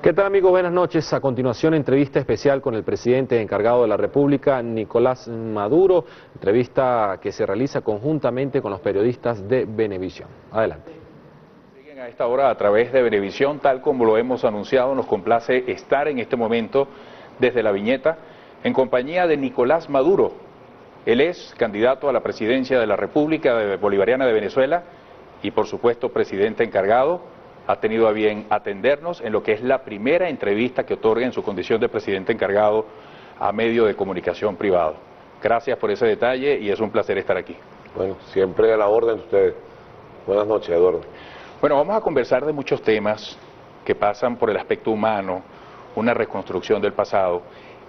¿Qué tal, amigos? Buenas noches. A continuación, entrevista especial con el presidente encargado de la República, Nicolás Maduro, entrevista que se realiza conjuntamente con los periodistas de Venevisión. Adelante. Siguen a esta hora a través de Venevisión, tal como lo hemos anunciado. Nos complace estar en este momento desde La Viñeta en compañía de Nicolás Maduro. Él es candidato a la presidencia de la República Bolivariana de Venezuela y, por supuesto, presidente encargado. Ha tenido a bien atendernos en lo que es la primera entrevista que otorga en su condición de presidente encargado a medio de comunicación privado. Gracias por ese detalle y es un placer estar aquí. Bueno, siempre a la orden de ustedes. Buenas noches, Eduardo. Bueno, vamos a conversar de muchos temas que pasan por el aspecto humano, una reconstrucción del pasado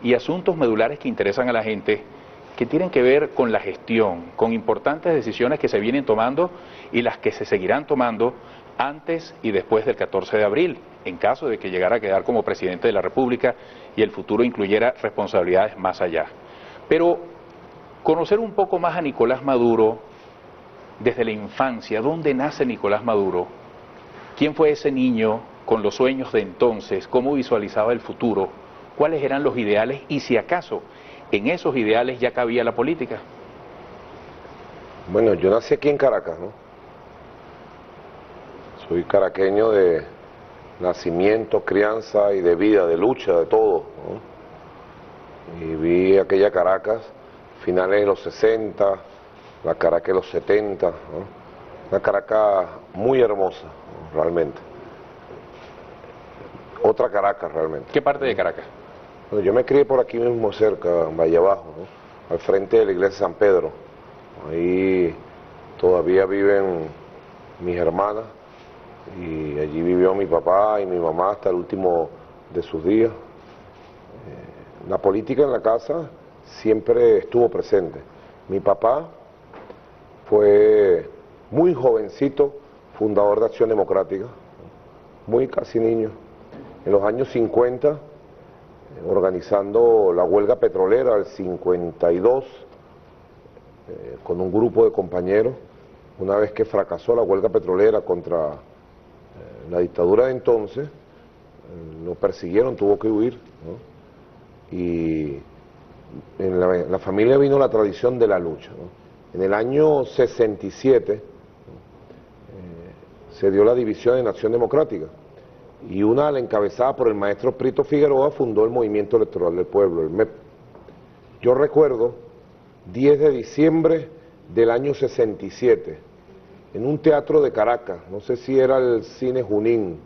y asuntos medulares que interesan a la gente, que tienen que ver con la gestión, con importantes decisiones que se vienen tomando y las que se seguirán tomando antes y después del 14 de abril, en caso de que llegara a quedar como presidente de la República y el futuro incluyera responsabilidades más allá. Pero conocer un poco más a Nicolás Maduro desde la infancia, ¿dónde nace Nicolás Maduro? ¿Quién fue ese niño con los sueños de entonces? ¿Cómo visualizaba el futuro? ¿Cuáles eran los ideales? Y si acaso en esos ideales ya cabía la política. Bueno, yo nací aquí en Caracas, ¿no? Soy caraqueño de nacimiento, crianza y de vida, de lucha, de todo, ¿no? Y vi aquella Caracas, finales de los 60, la Caracas de los 70, ¿no? Una Caracas muy hermosa, ¿no? Realmente. Otra Caracas, realmente. ¿Qué parte de Caracas? Bueno, yo me crié por aquí mismo cerca, en Valle Abajo, ¿no? Al frente de la iglesia de San Pedro. Ahí todavía viven mis hermanas y allí vivió mi papá y mi mamá hasta el último de sus días. La política en la casa siempre estuvo presente. Mi papá fue muy jovencito fundador de Acción Democrática, muy casi niño. En los años 50, organizando la huelga petrolera del 52, con un grupo de compañeros, una vez que fracasó la huelga petrolera contra la dictadura de entonces, lo persiguieron, tuvo que huir, ¿no? Y en la familia vino la tradición de la lucha, ¿no? En el año 67 se dio la división en Acción Democrática y una ala encabezada por el maestro Prito Figueroa fundó el Movimiento Electoral del Pueblo, el MEP. Yo recuerdo 10 de diciembre del año 67, en un teatro de Caracas, no sé si era el Cine Junín,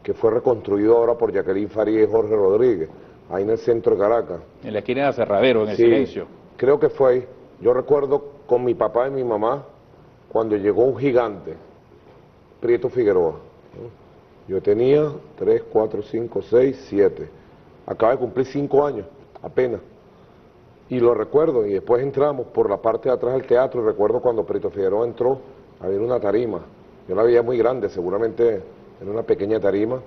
que fue reconstruido ahora por Jacqueline Faría y Jorge Rodríguez, ahí en el centro de Caracas. En la esquina de Aserradero, en el Sí, Silencio. Creo que fue ahí. Yo recuerdo con mi papá y mi mamá, cuando llegó un gigante, Prieto Figueroa, ¿no? Yo tenía 3, 4, 5, 6, 7. Acaba de cumplir 5 años, apenas. Y lo recuerdo, y después entramos por la parte de atrás del teatro, y recuerdo cuando Prieto Figueroa entró, había una tarima. Yo la veía muy grande, seguramente era una pequeña tarima,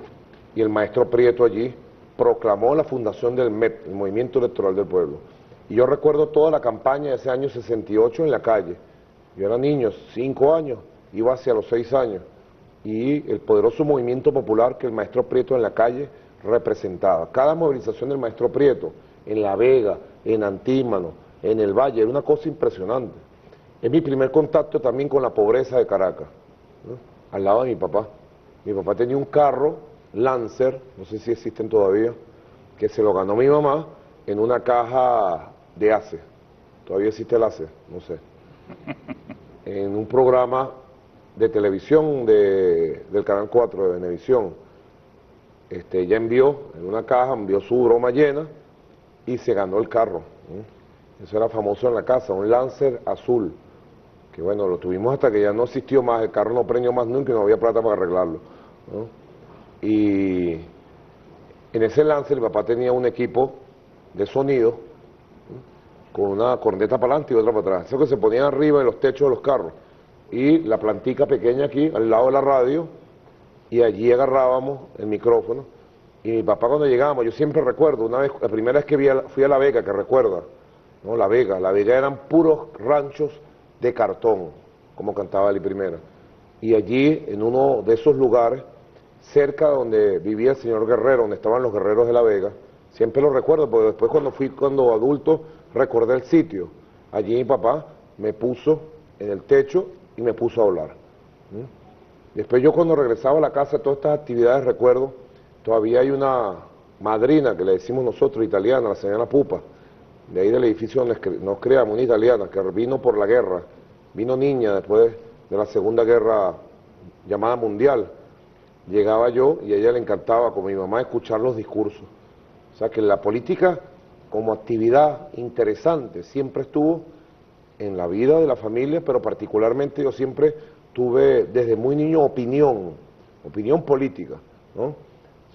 y el maestro Prieto allí proclamó la fundación del MEP, el Movimiento Electoral del Pueblo. Y yo recuerdo toda la campaña de ese año 68 en la calle. Yo era niño, 5 años, iba hacia los 6 años. Y el poderoso movimiento popular que el maestro Prieto en la calle representaba. Cada movilización del maestro Prieto, en La Vega, en Antímano, en el Valle, era una cosa impresionante. Es mi primer contacto también con la pobreza de Caracas, ¿no? Al lado de mi papá. Mi papá tenía un carro, Lancer, no sé si existen todavía, que se lo ganó mi mamá en una caja de ACE. ¿Todavía existe el ACE? No sé. En un programa de televisión del Canal 4 de Venevisión. Ella envió, en una caja, envió su broma llena y se ganó el carro, ¿no? Eso era famoso en la casa, un Lancer azul, que bueno, lo tuvimos hasta que ya no existió más, el carro no prendió más nunca y no había plata para arreglarlo, ¿no? Y en ese Lancer el papá tenía un equipo de sonido, ¿no? Con una corneta para adelante y otra para atrás, eso que se ponían arriba en los techos de los carros, y la plantica pequeña aquí, al lado de la radio, y allí agarrábamos el micrófono, y mi papá cuando llegábamos, yo siempre recuerdo, una vez, la primera vez que fui a La Vega, que recuerda, ¿no? La Vega eran puros ranchos de cartón, como cantaba Ali Primera, y allí, en uno de esos lugares, cerca donde vivía el señor Guerrero, donde estaban los guerreros de La Vega. Siempre lo recuerdo, porque después cuando adulto, recordé el sitio. Allí mi papá me puso en el techo y me puso a hablar. Después yo cuando regresaba a la casa, todas estas actividades recuerdo, todavía hay una madrina que le decimos nosotros, italiana, la señora Pupa, de ahí del edificio donde nos criamos, una italiana, que vino por la guerra, vino niña después de la Segunda Guerra llamada Mundial. Llegaba yo y a ella le encantaba, como mi mamá, escuchar los discursos. O sea que la política como actividad interesante siempre estuvo en la vida de la familia, pero particularmente yo siempre tuve desde muy niño opinión política, ¿no?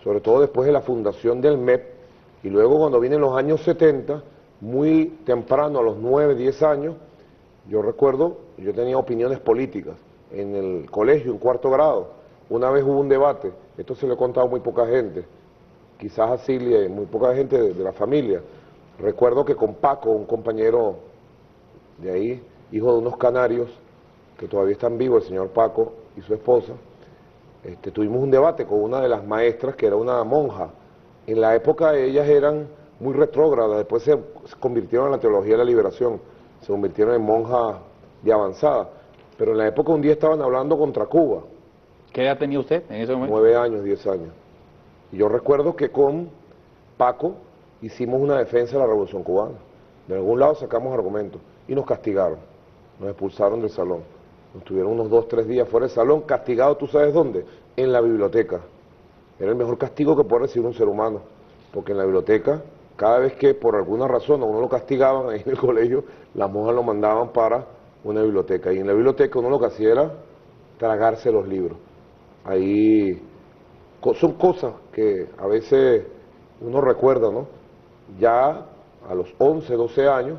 Sobre todo después de la fundación del MEP, y luego cuando vienen los años 70, muy temprano, a los 9, 10 años, yo recuerdo, yo tenía opiniones políticas en el colegio, en cuarto grado. Una vez hubo un debate, esto se lo he contado a muy poca gente, quizás a Silvia y muy poca gente de la familia. Recuerdo que con Paco, un compañero de ahí, hijo de unos canarios, que todavía están vivos, el señor Paco y su esposa, tuvimos un debate con una de las maestras, que era una monja. En la época ellas eran muy retrógradas, después se convirtieron en la teología de la liberación, se convirtieron en monjas de avanzada, pero en la época un día estaban hablando contra Cuba. ¿Qué edad tenía usted en ese momento? 9 años, 10 años. Y yo recuerdo que con Paco hicimos una defensa de la Revolución Cubana. De algún lado sacamos argumentos y nos castigaron, nos expulsaron del salón. Nos tuvieron unos 2, 3 días fuera del salón, castigados, ¿tú sabes dónde? En la biblioteca. Era el mejor castigo que puede recibir un ser humano, porque en la biblioteca, cada vez que por alguna razón a uno lo castigaban ahí en el colegio, las monjas lo mandaban para una biblioteca. Y en la biblioteca uno lo que hacía era tragarse los libros. Ahí son cosas que a veces uno recuerda, ¿no? Ya a los 11, 12 años,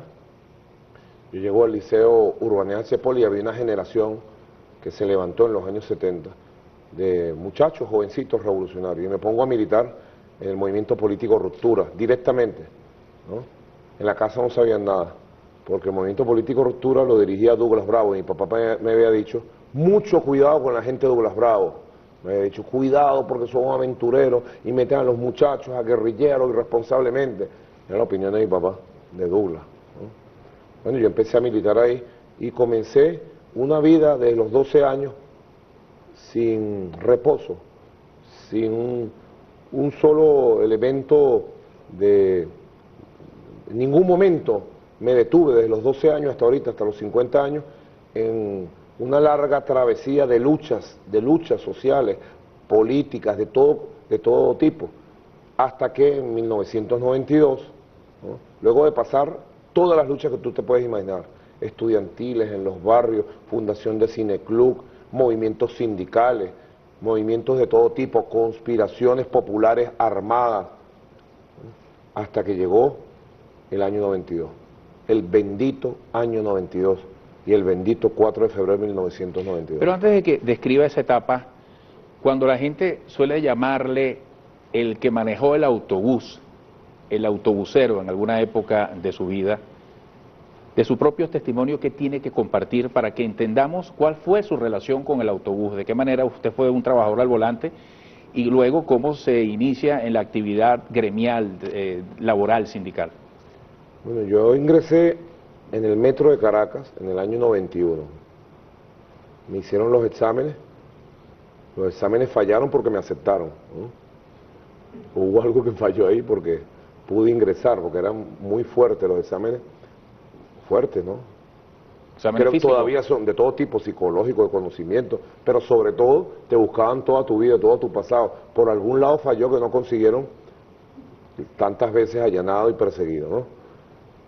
yo llego al Liceo Urbanidad Cepol y había una generación que se levantó en los años 70 de muchachos, jovencitos revolucionarios, y me pongo a militar en el movimiento político Ruptura, directamente, ¿no? En la casa no sabían nada, porque el movimiento político Ruptura lo dirigía Douglas Bravo, y mi papá me había dicho, mucho cuidado con la gente de Douglas Bravo. Me había dicho, cuidado porque son aventureros y meten a los muchachos a guerrilleros irresponsablemente. Era la opinión de mi papá, de Douglas, ¿no? Bueno, yo empecé a militar ahí y comencé una vida desde los 12 años sin reposo, sin un solo elemento en ningún momento me detuve desde los 12 años hasta ahorita, hasta los 50 años, en una larga travesía de luchas sociales, políticas, de todo tipo, hasta que en 1992, ¿no? Luego de pasar todas las luchas que tú te puedes imaginar, estudiantiles en los barrios, fundación de cineclub, movimientos sindicales, movimientos de todo tipo, conspiraciones populares armadas, ¿no? Hasta que llegó el año 92, el bendito año 92. Y el bendito 4 de febrero de 1992. Pero antes de que describa esa etapa, cuando la gente suele llamarle el que manejó el autobús, el autobusero en alguna época de su vida, de su propio testimonio, ¿qué tiene que compartir para que entendamos cuál fue su relación con el autobús? ¿De qué manera usted fue un trabajador al volante? Y luego, ¿cómo se inicia en la actividad gremial, laboral, sindical? Bueno, yo ingresé en el metro de Caracas en el año 91. Me hicieron los exámenes fallaron porque me aceptaron, ¿no? Hubo algo que falló ahí porque pude ingresar, porque eran muy fuertes los exámenes, fuertes, ¿no? Creo que todavía son de todo tipo, psicológico, de conocimiento, pero sobre todo te buscaban toda tu vida, todo tu pasado. Por algún lado falló que no consiguieron, tantas veces allanado y perseguido, ¿no?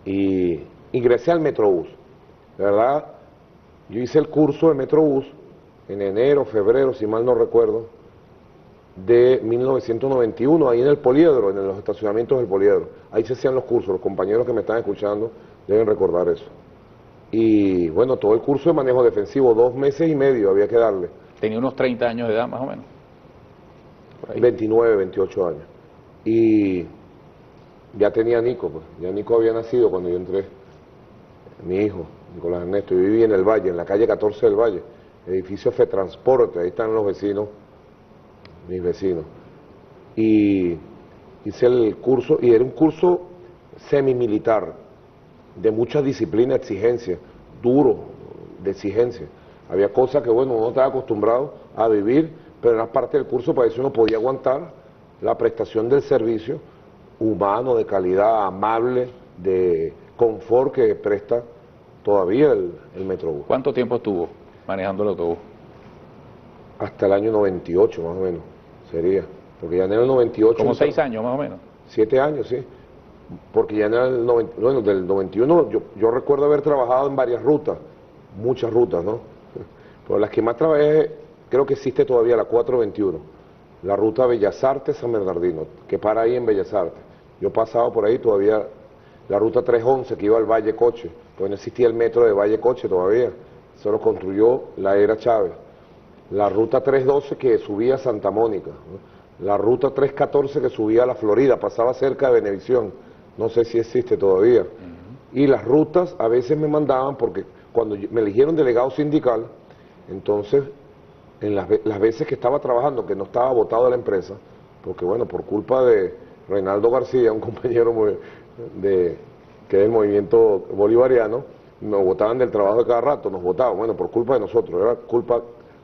Y ingresé al Metrobús, de verdad, yo hice el curso de Metrobús en enero, febrero, si mal no recuerdo, de 1991, ahí en el Poliedro, en los estacionamientos del Poliedro. Ahí se hacían los cursos, los compañeros que me están escuchando deben recordar eso. Y bueno, todo el curso de manejo defensivo, 2 meses y medio había que darle. Tenía unos 30 años de edad más o menos. 29, 28 años. Y ya tenía Nico, pues. Ya Nico había nacido cuando yo entré. Mi hijo, Nicolás Ernesto. Yo vivía en el Valle, en la calle 14 del Valle, edificio Fetransporte, ahí están los vecinos mis vecinos. Y hice el curso, y era un curso semimilitar, de mucha disciplina, exigencia, duro, de exigencia. Había cosas que, bueno, uno estaba acostumbrado a vivir, pero era parte del curso, para eso uno podía aguantar la prestación del servicio humano, de calidad, amable, de confort que presta todavía el Metrobús. ¿Cuánto tiempo estuvo manejando el autobús? Hasta el año 98 más o menos, sería. Porque ya en el 98... Como 6 años más o menos. 7 años, sí. Porque ya en el 90, bueno, del 91 yo recuerdo haber trabajado en varias rutas, muchas rutas, ¿no? Pero las que más trabajé, creo que existe todavía la 421, la ruta Bellas Artes-San Bernardino, que para ahí en Bellas Artes. Yo pasaba por ahí todavía, la ruta 311 que iba al Valle Coche, pues no existía el metro de Valle Coche todavía, se lo construyó la era Chávez. La ruta 312 que subía a Santa Mónica, ¿no? La ruta 314 que subía a la Florida, pasaba cerca de Venevisión, no sé si existe todavía. Y las rutas a veces me mandaban, porque cuando me eligieron delegado sindical, entonces en las veces que estaba trabajando, que no estaba votado de la empresa, porque bueno, por culpa de Reinaldo García, un compañero que es del movimiento bolivariano, nos votaban del trabajo de cada rato, nos votaban, bueno, por culpa de nosotros, era culpa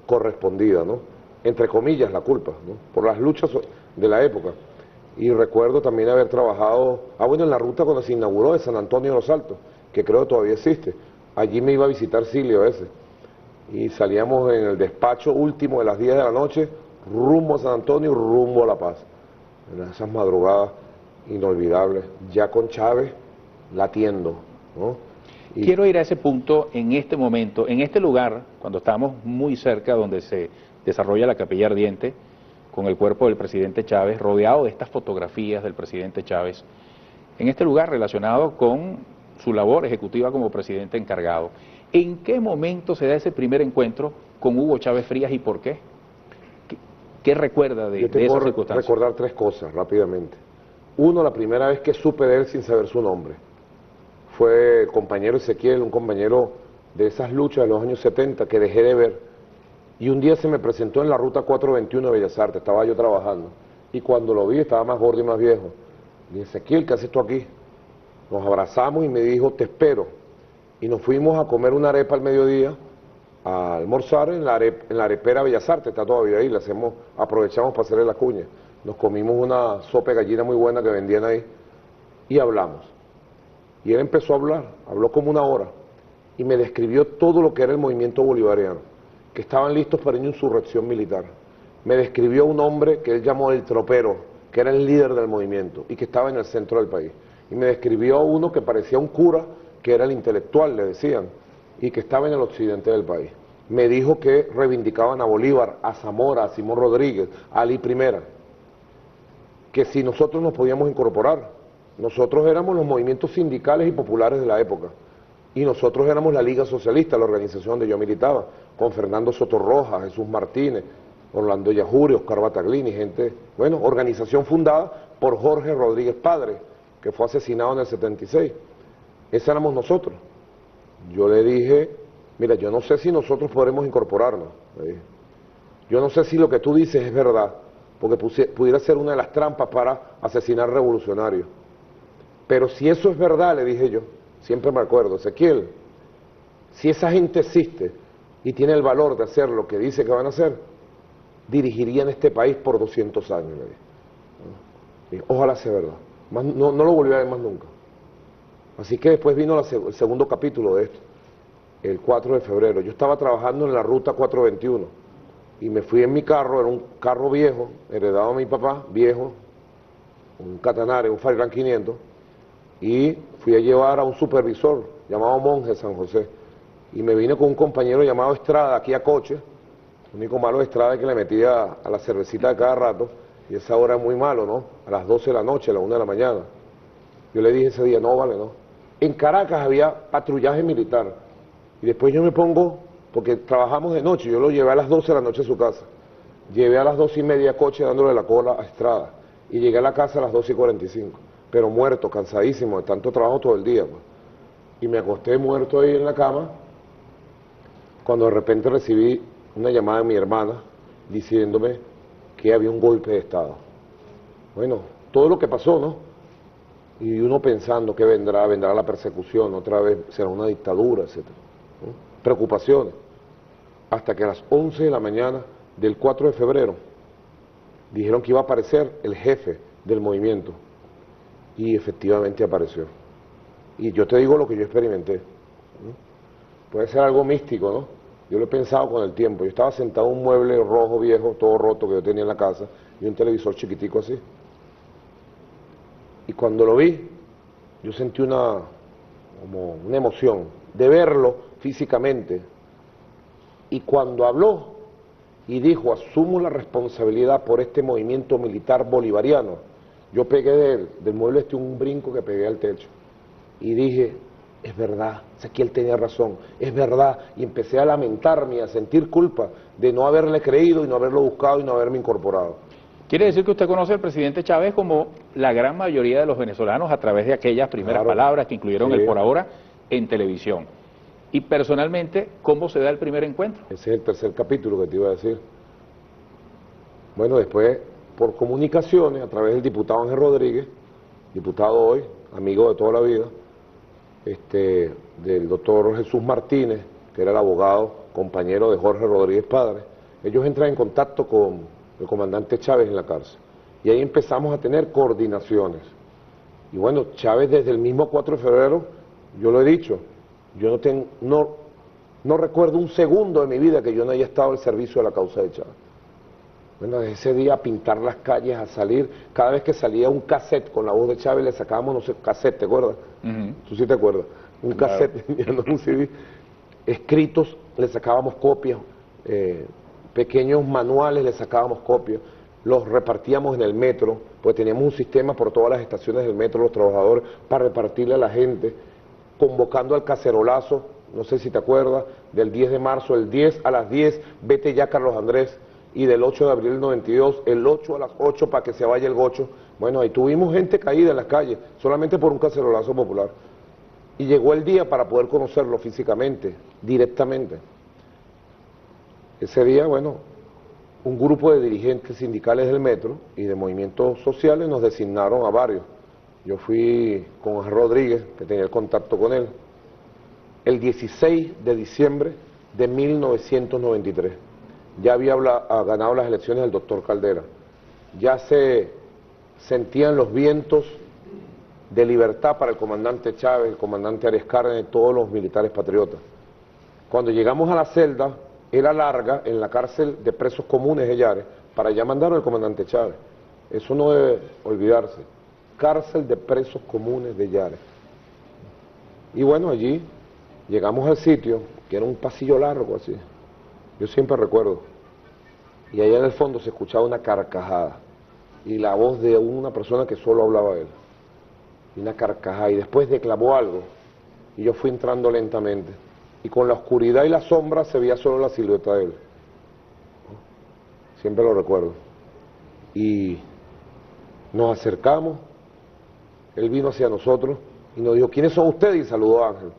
correspondida, ¿no? Entre comillas la culpa, ¿no? Por las luchas de la época. Y recuerdo también haber trabajado, bueno, en la ruta cuando se inauguró de San Antonio de los Altos, que creo que todavía existe. Allí me iba a visitar Silvio a veces. Y salíamos en el despacho último de las 10 de la noche, rumbo a San Antonio y rumbo a La Paz. En esas madrugadas inolvidables, ya con Chávez latiendo, ¿no? Quiero ir a ese punto en este momento, en este lugar, cuando estamos muy cerca donde se desarrolla la Capilla Ardiente, con el cuerpo del presidente Chávez, rodeado de estas fotografías del presidente Chávez, en este lugar relacionado con su labor ejecutiva como presidente encargado. ¿En qué momento se da ese primer encuentro con Hugo Chávez Frías y por qué? ¿Qué recuerda de esa circunstancia? Recordar 3 cosas rápidamente. Uno, la primera vez que supe de él sin saber su nombre. Fue compañero Ezequiel, un compañero de esas luchas de los años 70 que dejé de ver. Y un día se me presentó en la ruta 421 de Bellas Artes, estaba yo trabajando. Y cuando lo vi estaba más gordo y más viejo. Le dije, Ezequiel, ¿qué haces tú aquí? Nos abrazamos y me dijo, te espero. Y nos fuimos a comer una arepa al mediodía, a almorzar en la arepera Bellas Artes, está todavía ahí, aprovechamos para hacerle la cuña. Nos comimos una sopa de gallina muy buena que vendían ahí y hablamos. Y él empezó a hablar, habló como 1 hora y me describió todo lo que era el movimiento bolivariano, que estaban listos para una insurrección militar. Me describió un hombre que él llamó el tropero, que era el líder del movimiento y que estaba en el centro del país. Y me describió a uno que parecía un cura, que era el intelectual, le decían, y que estaba en el occidente del país. Me dijo que reivindicaban a Bolívar, a Zamora, a Simón Rodríguez, a Ali Primera, que si nosotros nos podíamos incorporar. Nosotros éramos los movimientos sindicales y populares de la época, y nosotros éramos la Liga Socialista, la organización donde yo militaba, con Fernando Sotorroja, Jesús Martínez, Orlando Yajuri, Oscar Bataglini, gente, bueno, organización fundada por Jorge Rodríguez Padre, que fue asesinado en el 76. Ese éramos nosotros. Yo le dije, mira, yo no sé si nosotros podremos incorporarnos. Yo no sé si lo que tú dices es verdad, porque pudiera ser una de las trampas para asesinar revolucionarios. Pero si eso es verdad, le dije yo, siempre me acuerdo, Ezequiel, si esa gente existe y tiene el valor de hacer lo que dice que van a hacer, dirigirían este país por 200 años, le dije. Ojalá sea verdad. No lo volví a ver más nunca. Así que después vino el segundo capítulo de esto, el 4 de febrero. Yo estaba trabajando en la ruta 421 y me fui en mi carro, era un carro viejo, heredado a mi papá, viejo, un Catanare, un Fireland 500, y fui a llevar a un supervisor llamado Monje San José. Y me vine con un compañero llamado Estrada, aquí a Coche. El único malo de Estrada es que le metía a la cervecita de cada rato, y esa hora es muy malo, ¿no? A las 12 de la noche, a las 1 de la mañana. Yo le dije ese día, no, vale, no. En Caracas había patrullaje militar, y después yo me pongo, porque trabajamos de noche, yo lo llevé a las 12 de la noche a su casa. Llevé a las 2:30 a Coche dándole la cola a Estrada, y llegué a la casa a las 2:45, pero muerto, cansadísimo, de tanto trabajo todo el día, pues. Y me acosté muerto ahí en la cama, cuando de repente recibí una llamada de mi hermana diciéndome que había un golpe de Estado. Bueno, todo lo que pasó, ¿no? Y uno pensando que vendrá la persecución, otra vez será una dictadura, etc. ¿no? Preocupaciones. Hasta que a las 11 de la mañana del 4 de febrero dijeron que iba a aparecer el jefe del movimiento. Y efectivamente apareció. Y yo te digo lo que yo experimenté. ¿no? Puede ser algo místico, ¿no? Yo lo he pensado con el tiempo. Yo estaba sentado en un mueble rojo viejo, todo roto que yo tenía en la casa, y un televisor chiquitico así. Y cuando lo vi, yo sentí como una emoción de verlo físicamente. Y cuando habló y dijo, asumo la responsabilidad por este movimiento militar bolivariano, yo pegué del mueble un brinco que pegué al techo. Y dije, es verdad, Ezequiel tenía razón, es verdad. Y empecé a lamentarme y a sentir culpa de no haberle creído y no haberlo buscado y no haberme incorporado. Quiere decir que usted conoce al presidente Chávez como la gran mayoría de los venezolanos a través de aquellas primeras palabras que incluyeron el por ahora en televisión. Y personalmente, ¿cómo se da el primer encuentro? Ese es el tercer capítulo que te iba a decir. Bueno, después, por comunicaciones, a través del diputado Ángel Rodríguez, diputado hoy, amigo de toda la vida, del doctor Jesús Martínez, que era el abogado, compañero de Jorge Rodríguez Padre, ellos entran en contacto con el comandante Chávez en la cárcel. Y ahí empezamos a tener coordinaciones. Y bueno, Chávez desde el mismo 4 de febrero, yo lo he dicho, yo no recuerdo un segundo de mi vida que yo no haya estado al servicio de la causa de Chávez. Bueno, desde ese día a pintar las calles, a salir, cada vez que salía un cassette con la voz de Chávez le sacábamos, no sé, cassette, ¿te acuerdas? Tú sí te acuerdas. Un cassette, ya no un CD, escritos, le sacábamos copias, pequeños manuales le sacábamos copias, los repartíamos en el metro, pues teníamos un sistema por todas las estaciones del metro, los trabajadores, para repartirle a la gente, convocando al cacerolazo, no sé si te acuerdas, del 10 de marzo, el 10 a las 10, vete ya Carlos Andrés, y del 8 de abril del 92, el 8 a las 8 para que se vaya el gocho. Bueno, ahí tuvimos gente caída en las calles, solamente por un cacerolazo popular. Y llegó el día para poder conocerlo físicamente, directamente. Ese día, bueno, un grupo de dirigentes sindicales del metro y de movimientos sociales nos designaron a varios. Yo fui con Ángel Rodríguez, que tenía el contacto con él, el 16 de diciembre de 1993. Ya había ganado las elecciones el doctor Caldera. Ya se sentían los vientos de libertad para el comandante Chávez, el comandante Arias Cárdenas y todos los militares patriotas. Cuando llegamos a la celda, era larga en la cárcel de presos comunes de Yares, para allá mandaron al comandante Chávez. Eso no debe olvidarse. Cárcel de presos comunes de Yares. Y bueno, allí llegamos al sitio, que era un pasillo largo así. Yo siempre recuerdo. Y allá en el fondo se escuchaba una carcajada. Y la voz de una persona que solo hablaba él. Y una carcajada. Y después declamó algo. Y yo fui entrando lentamente. Y con la oscuridad y la sombra se veía solo la silueta de él. Siempre lo recuerdo. Y nos acercamos. Él vino hacia nosotros y nos dijo, ¿quiénes son ustedes? Y saludó a Ángel.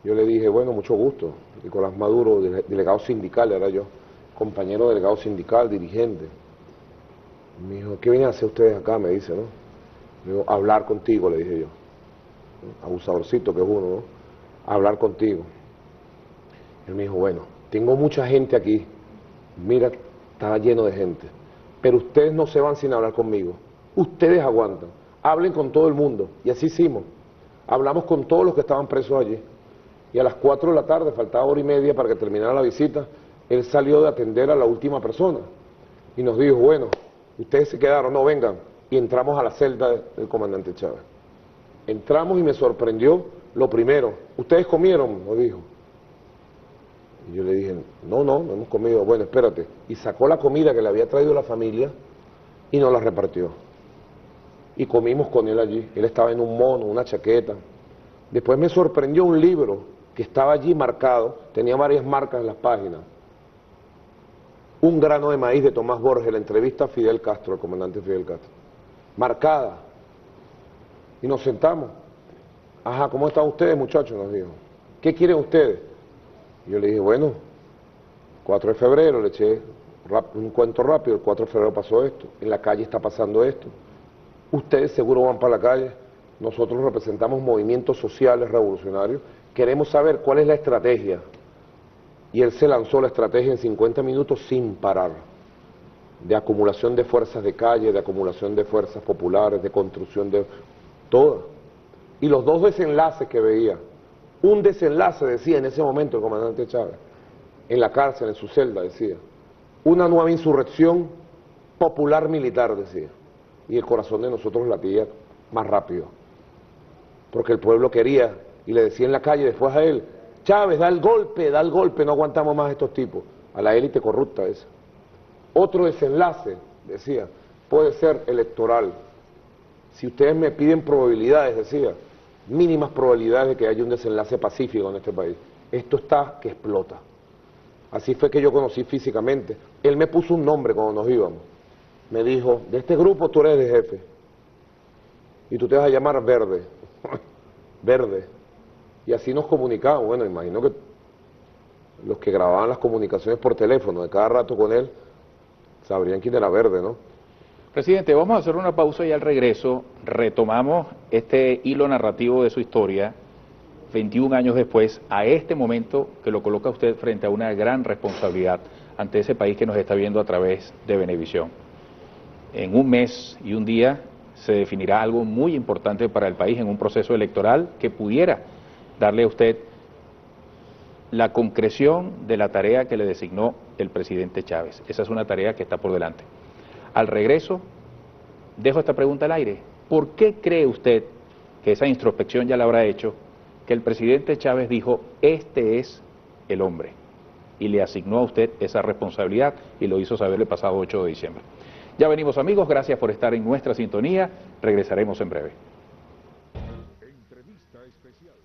Yo le dije, bueno, mucho gusto. Nicolás Maduro, delegado sindical, era yo. Compañero delegado sindical, dirigente. Me dijo, ¿qué vienen a hacer ustedes acá? Me dice, ¿no? Me dijo, hablar contigo, le dije yo. Abusadorcito que es uno, ¿no? Hablar contigo. Él me dijo, bueno, tengo mucha gente aquí. Mira, está lleno de gente. Pero ustedes no se van sin hablar conmigo. Ustedes aguantan. Hablen con todo el mundo. Y así hicimos. Hablamos con todos los que estaban presos allí. Y a las 4 de la tarde, faltaba hora y media para que terminara la visita, él salió de atender a la última persona. Y nos dijo, bueno, ustedes se quedaron, no, vengan. Y entramos a la celda del comandante Chávez. Entramos y me sorprendió lo primero. ¿Ustedes comieron? Nos dijo. Y yo le dije, no hemos comido. Bueno, espérate. Y sacó la comida que le había traído la familia y nos la repartió. Y comimos con él allí. Él estaba en un mono, una chaqueta. Después me sorprendió un libro que estaba allí marcado, tenía varias marcas en las páginas. Un grano de maíz de Tomás Borges, la entrevista a Fidel Castro, el comandante Fidel Castro. Marcada. Y nos sentamos. Ajá, ¿cómo están ustedes, muchachos? Nos dijo. ¿Qué quieren ustedes? Y yo le dije, bueno, 4 de febrero, le eché Un cuento rápido, el 4 de febrero pasó esto, en la calle está pasando esto. Ustedes seguro van para la calle, nosotros representamos movimientos sociales revolucionarios, queremos saber cuál es la estrategia. Y él se lanzó la estrategia en 50 minutos sin parar, de acumulación de fuerzas de calle, de acumulación de fuerzas populares, de construcción de todas. Y los dos desenlaces que veía, un desenlace decía en ese momento el comandante Chávez, en la cárcel, en su celda, decía, una nueva insurrección popular militar, decía, y el corazón de nosotros latía más rápido, porque el pueblo quería, y le decía en la calle después a él, Chávez, da el golpe, no aguantamos más a estos tipos, a la élite corrupta esa. Otro desenlace, decía, puede ser electoral. Si ustedes me piden probabilidades, decía, mínimas probabilidades de que haya un desenlace pacífico en este país. Esto está que explota. Así fue que yo conocí físicamente. Él me puso un nombre cuando nos íbamos. Me dijo, de este grupo tú eres el jefe. Y tú te vas a llamar Verde. Verde. Y así nos comunicamos. Bueno, imagino que los que grababan las comunicaciones por teléfono de cada rato con él, sabrían quién era Verde, ¿no? Presidente, vamos a hacer una pausa y al regreso retomamos este hilo narrativo de su historia, 21 años después, a este momento que lo coloca usted frente a una gran responsabilidad ante ese país que nos está viendo a través de Venevisión. En un mes y un día se definirá algo muy importante para el país en un proceso electoral que pudiera darle a usted la concreción de la tarea que le designó el presidente Chávez. Esa es una tarea que está por delante. Al regreso, dejo esta pregunta al aire. ¿Por qué cree usted, que esa introspección ya la habrá hecho, que el presidente Chávez dijo, este es el hombre? Y le asignó a usted esa responsabilidad y lo hizo saber el pasado 8 de diciembre. Ya venimos, amigos, gracias por estar en nuestra sintonía. Regresaremos en breve. Entrevista especial.